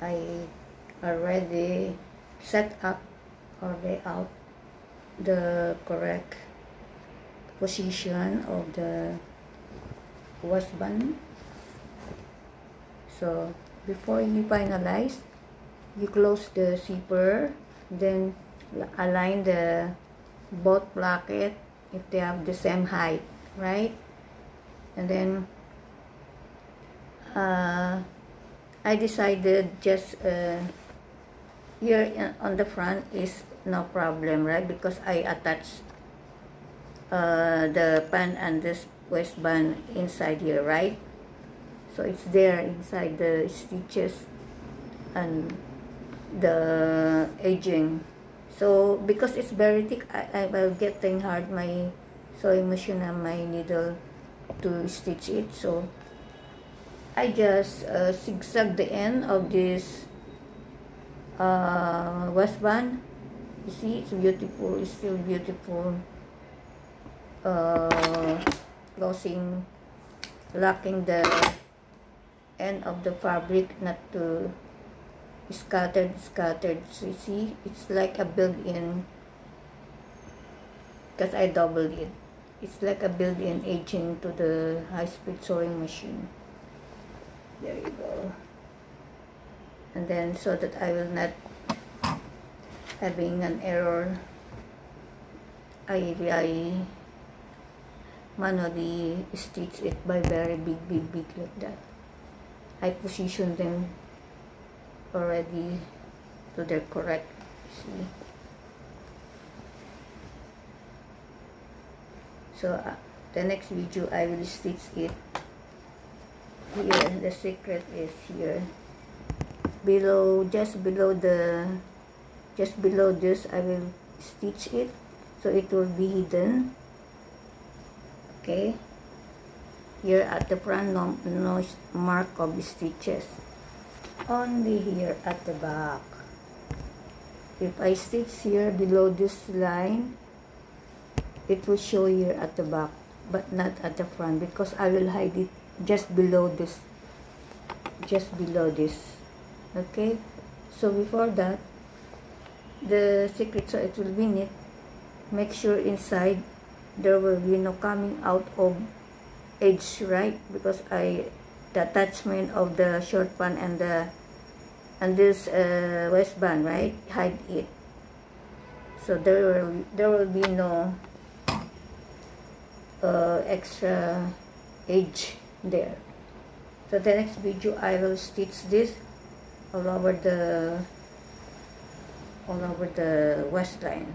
I already set up or lay out the correct position of the wash band. So before you finalize, you close the zipper, then align the both placket if they have the same height, right? And then I decided just here on the front is no problem, right? Because I attached the pan and this waistband inside here, right? So it's there inside the stitches and the edging. So because it's very thick, I will getting hard my sewing machine and my needle to stitch it. So I just zigzag the end of this waistband. You see, it's beautiful. It's still beautiful. Closing, locking the end of the fabric not to scattered. So you see, it's like a built-in, because I doubled it. It's like a built-in edging to the high-speed sewing machine. There you go. And then so that I will not having an error, I manually stitch it by very big like that. I position them already to their correct, see. So the next video I will stitch it here. The secret is here below, just below this I will stitch it so it will be hidden. Okay, here at the front, no mark of stitches, only here at the back. If I stitch here below this line, it will show here at the back but not at the front, because I will hide it just below this, okay. So before that, the secret, so it will be neat, make sure inside there will be no coming out of edge, right? Because the attachment of the short pant and this waistband, right, hide it. So there will be no extra edge there. So the next video I will stitch this all over the waistline.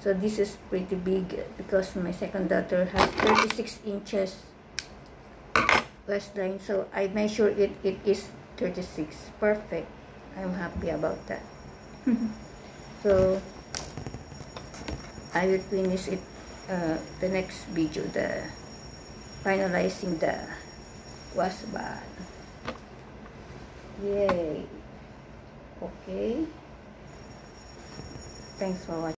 So this is pretty big because my second daughter has 36 inches waistline, so I measure it is 36. Perfect. I'm happy about that. So I will finish it the next video, the finalizing the waistband. Yay. Okay, thanks for watching.